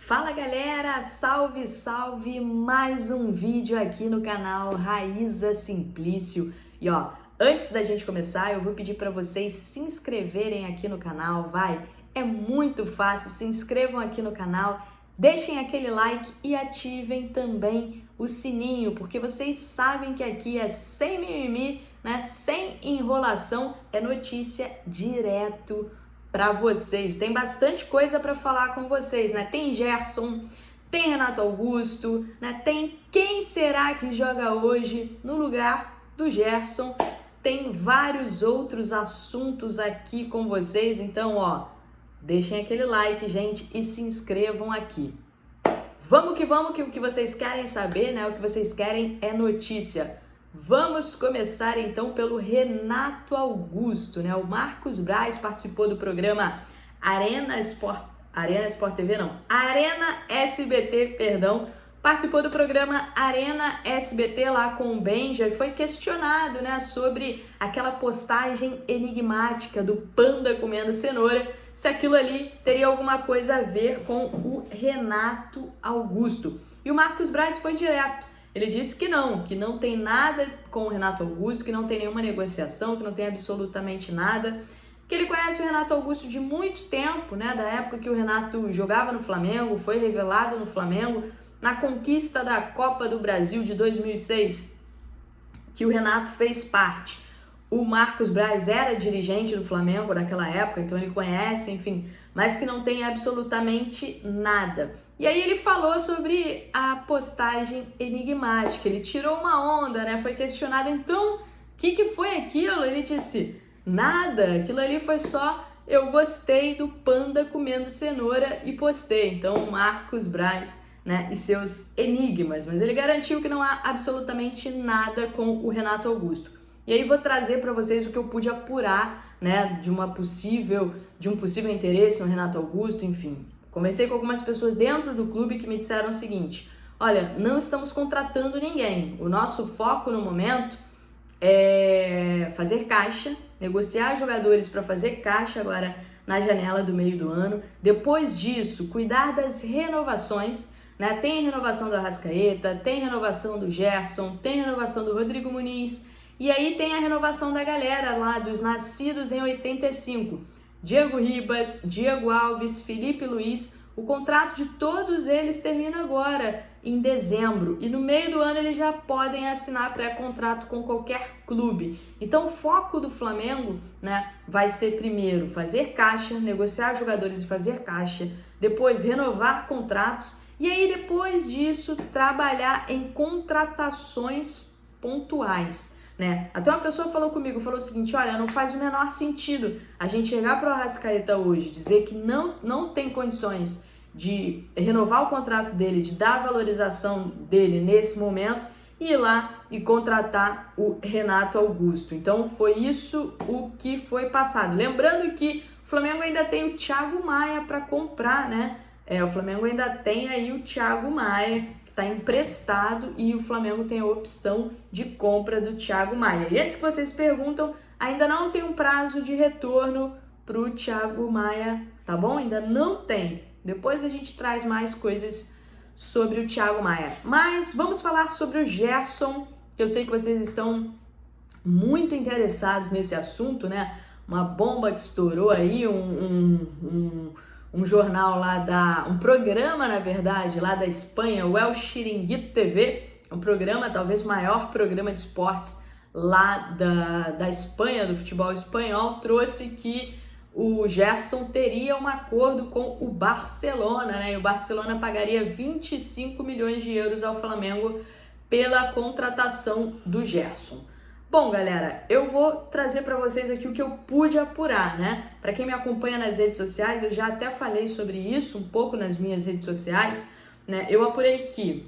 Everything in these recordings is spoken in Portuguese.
Fala galera, salve, salve, mais um vídeo aqui no canal Raíza Simplício. E ó, antes da gente começar, eu vou pedir para vocês se inscreverem aqui no canal, vai? É muito fácil, se inscrevam aqui no canal, deixem aquele like e ativem também o sininho, porque vocês sabem que aqui é sem mimimi, né? Sem enrolação, é notícia direto para vocês. Tem bastante coisa para falar com vocês, né? Tem Gerson, tem Renato Augusto, né? Tem quem será que joga hoje no lugar do Gerson. Tem vários outros assuntos aqui com vocês, então, ó, deixem aquele like, gente, e se inscrevam aqui. Vamos, que o que vocês querem saber, né? O que vocês querem é notícia. Vamos começar então pelo Renato Augusto, né? O Marcos Braz participou do programa Arena SBT, perdão. Participou do programa Arena SBT lá com o Benja e foi questionado, né, sobre aquela postagem enigmática do panda comendo cenoura, se aquilo ali teria alguma coisa a ver com o Renato Augusto. E o Marcos Braz foi direto. Ele disse que não tem nada com o Renato Augusto, que não tem nenhuma negociação, que não tem absolutamente nada, que ele conhece o Renato Augusto de muito tempo, né, da época que o Renato jogava no Flamengo, foi revelado no Flamengo, na conquista da Copa do Brasil de 2006, que o Renato fez parte. O Marcos Braz era dirigente do Flamengo naquela época, então ele conhece, enfim, mas que não tem absolutamente nada. E aí ele falou sobre a postagem enigmática, ele tirou uma onda, né? Foi questionado, então, o que foi aquilo? Ele disse, nada, aquilo ali foi só, eu gostei do panda comendo cenoura e postei. Então, o Marcos Braz, né, e seus enigmas, mas ele garantiu que não há absolutamente nada com o Renato Augusto. E aí vou trazer para vocês o que eu pude apurar, né, de um possível interesse no Renato Augusto, enfim. Conversei com algumas pessoas dentro do clube que me disseram o seguinte, olha, não estamos contratando ninguém, o nosso foco no momento é fazer caixa, negociar jogadores para fazer caixa agora na janela do meio do ano, depois disso, cuidar das renovações, né? Tem renovação do Arrascaeta, tem renovação do Gerson, tem renovação do Rodrigo Muniz, e aí tem a renovação da galera lá, dos nascidos em 85, Diego Ribas, Diego Alves, Felipe Luiz, o contrato de todos eles termina agora, em dezembro, e no meio do ano eles já podem assinar pré-contrato com qualquer clube. Então o foco do Flamengo, né, vai ser primeiro fazer caixa, negociar jogadores e fazer caixa, depois renovar contratos, e aí depois disso trabalhar em contratações pontuais, né? Até uma pessoa falou comigo, falou o seguinte, olha, não faz o menor sentido a gente chegar para o Arrascaeta hoje, dizer que não tem condições de renovar o contrato dele, de dar a valorização dele nesse momento e ir lá e contratar o Renato Augusto. Então foi isso o que foi passado. Lembrando que o Flamengo ainda tem o Thiago Maia para comprar, né? O Flamengo ainda tem aí o Thiago Maia, está emprestado, e o Flamengo tem a opção de compra do Thiago Maia. E antes que vocês perguntam, ainda não tem um prazo de retorno para o Thiago Maia, tá bom? Ainda não tem. Depois a gente traz mais coisas sobre o Thiago Maia. Mas vamos falar sobre o Gerson, que eu sei que vocês estão muito interessados nesse assunto, né? Uma bomba que estourou aí, um jornal lá um programa, na verdade, lá da Espanha, o El Chiringuito TV, um programa, talvez o maior programa de esportes lá da Espanha, do futebol espanhol, trouxe que o Gerson teria um acordo com o Barcelona, né? E o Barcelona pagaria 25 milhões de euros ao Flamengo pela contratação do Gerson. Bom, galera, eu vou trazer para vocês aqui o que eu pude apurar, né? Para quem me acompanha nas redes sociais, eu já até falei sobre isso um pouco nas minhas redes sociais, né? Eu apurei que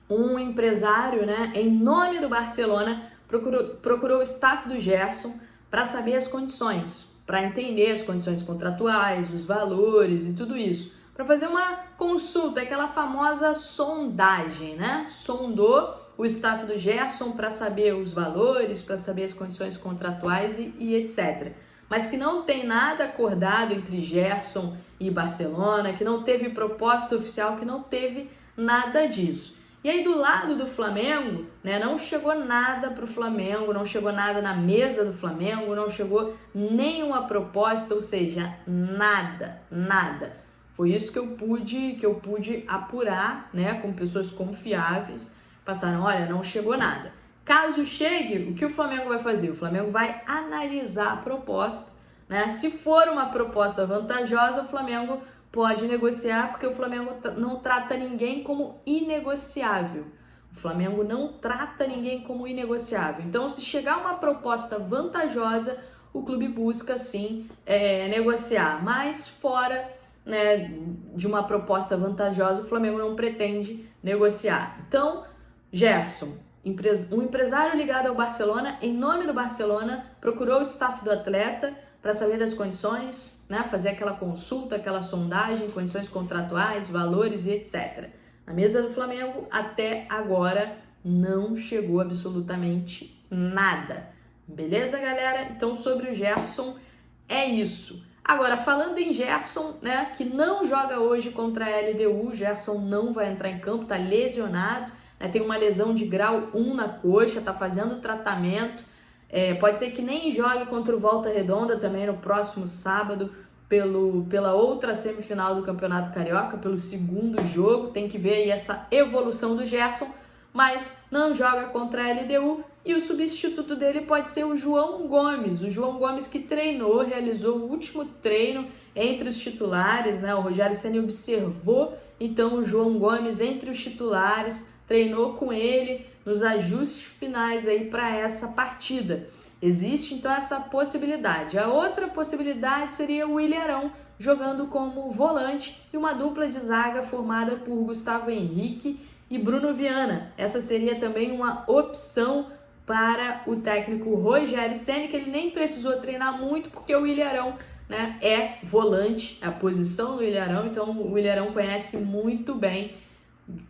um empresário, né, em nome do Barcelona, procurou o staff do Gerson para saber as condições, para entender as condições contratuais, os valores e tudo isso, para fazer uma consulta, aquela famosa sondagem, né? Sondou o staff do Gerson para saber os valores, para saber as condições contratuais e etc. mas que não tem nada acordado entre Gerson e Barcelona, que não teve proposta oficial, que não teve nada disso. E aí do lado do Flamengo, né, não chegou nada para o Flamengo, não chegou nada na mesa do Flamengo, não chegou nenhuma proposta, ou seja, nada. Foi isso que eu pude apurar, né, com pessoas confiáveis, passaram, olha, não chegou nada. Caso chegue, o que o Flamengo vai fazer? O Flamengo vai analisar a proposta, né? Se for uma proposta vantajosa, o Flamengo pode negociar, porque o Flamengo não trata ninguém como inegociável. O Flamengo não trata ninguém como inegociável. Então, se chegar uma proposta vantajosa, o clube busca, sim, negociar. Mas fora, né, de uma proposta vantajosa, o Flamengo não pretende negociar. Então, Gerson, um empresário ligado ao Barcelona, em nome do Barcelona, procurou o staff do atleta para saber das condições, né, fazer aquela consulta, aquela sondagem, condições contratuais, valores e etc. Na mesa do Flamengo, até agora, não chegou absolutamente nada. Beleza, galera? Então, sobre o Gerson, é isso. Agora, falando em Gerson, né, que não joga hoje contra a LDU, o Gerson não vai entrar em campo, tá lesionado, né, tem uma lesão de grau 1 na coxa, tá fazendo tratamento. Pode ser que nem jogue contra o Volta Redonda também no próximo sábado pela outra semifinal do Campeonato Carioca, pelo segundo jogo. Tem que ver aí essa evolução do Gerson, mas não joga contra a LDU e o substituto dele pode ser o João Gomes. O João Gomes que treinou, realizou o último treino entre os titulares, né? O Rogério Ceni observou, então o João Gomes entre os titulares, treinou com ele nos ajustes finais aí para essa partida. Existe então essa possibilidade. A outra possibilidade seria o Ilharão jogando como volante e uma dupla de zaga formada por Gustavo Henrique e Bruno Viana. Essa seria também uma opção para o técnico Rogério Ceni, que ele nem precisou treinar muito porque o Ilharão, né, é volante, a posição do Ilharão, então o Ilharão conhece muito bem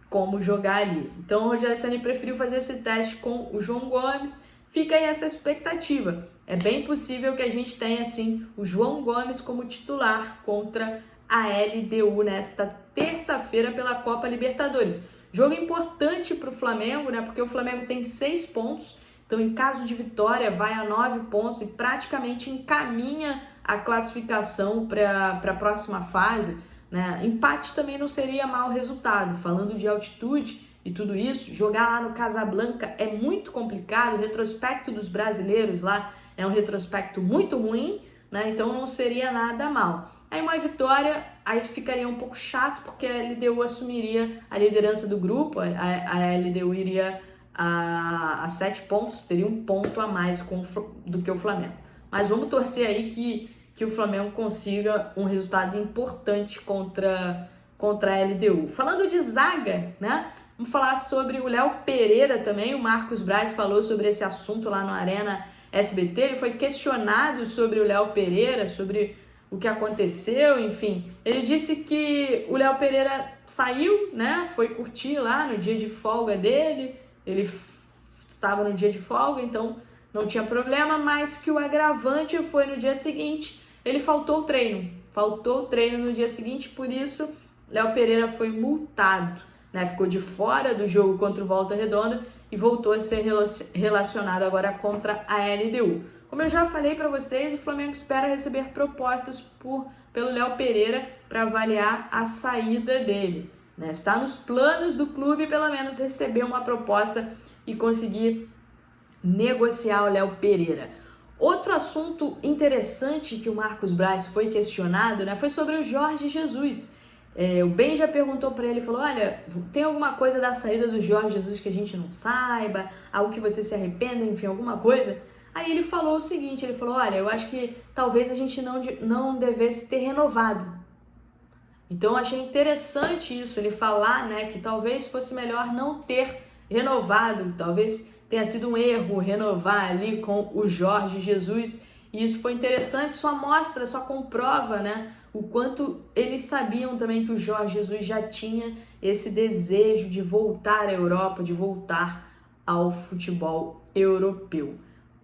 como jogar ali. Então o Rogério Ceni preferiu fazer esse teste com o João Gomes. Fica aí essa expectativa. É bem possível que a gente tenha assim o João Gomes como titular contra a LDU nesta terça-feira pela Copa Libertadores. Jogo importante para o Flamengo, né? Porque o Flamengo tem 6 pontos. Então, em caso de vitória, vai a 9 pontos e praticamente encaminha a classificação para a próxima fase, né? Empate também não seria mau resultado. Falando de altitude e tudo isso, jogar lá no Casablanca é muito complicado. O retrospecto dos brasileiros lá é um retrospecto muito ruim, né? Então não seria nada mal. Aí uma vitória, aí ficaria um pouco chato, porque a LDU assumiria a liderança do grupo, a LDU iria a 7 pontos, teria um ponto a mais do que o Flamengo. Mas vamos torcer aí que o Flamengo consiga um resultado importante contra a LDU. Falando de zaga, né? Vamos falar sobre o Léo Pereira também. O Marcos Braz falou sobre esse assunto lá no Arena SBT. Ele foi questionado sobre o Léo Pereira, sobre o que aconteceu, enfim. Ele disse que o Léo Pereira saiu, né? Foi curtir lá no dia de folga dele. Ele estava no dia de folga, então não tinha problema, mas que o agravante foi no dia seguinte. Ele faltou o treino no dia seguinte, por isso Léo Pereira foi multado, né? Ficou de fora do jogo contra o Volta Redonda e voltou a ser relacionado agora contra a LDU. Como eu já falei para vocês, o Flamengo espera receber propostas pelo Léo Pereira para avaliar a saída dele, né? Está nos planos do clube pelo menos receber uma proposta e conseguir negociar o Léo Pereira. Outro assunto interessante que o Marcos Braz foi questionado, né, foi sobre o Jorge Jesus. O Ben já perguntou para ele, falou, olha, tem alguma coisa da saída do Jorge Jesus que a gente não saiba, algo que você se arrependa, enfim, alguma coisa? Aí ele falou o seguinte, ele falou, olha, eu acho que talvez a gente não devesse ter renovado. Então eu achei interessante isso, ele falar, né, que talvez fosse melhor não ter renovado, talvez tenha sido um erro renovar ali com o Jorge Jesus, e isso foi interessante, só comprova, né, o quanto eles sabiam também que o Jorge Jesus já tinha esse desejo de voltar à Europa, de voltar ao futebol europeu.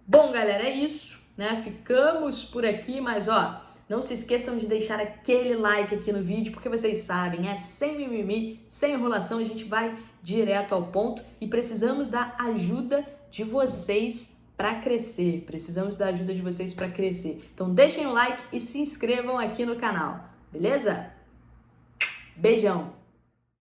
Bom, galera, é isso. né? Ficamos por aqui, mas ó, não se esqueçam de deixar aquele like aqui no vídeo, porque vocês sabem, é sem mimimi, sem enrolação, a gente vai direto ao ponto e precisamos da ajuda de vocês para crescer. Precisamos da ajuda de vocês para crescer. Então deixem o like e se inscrevam aqui no canal, beleza? Beijão!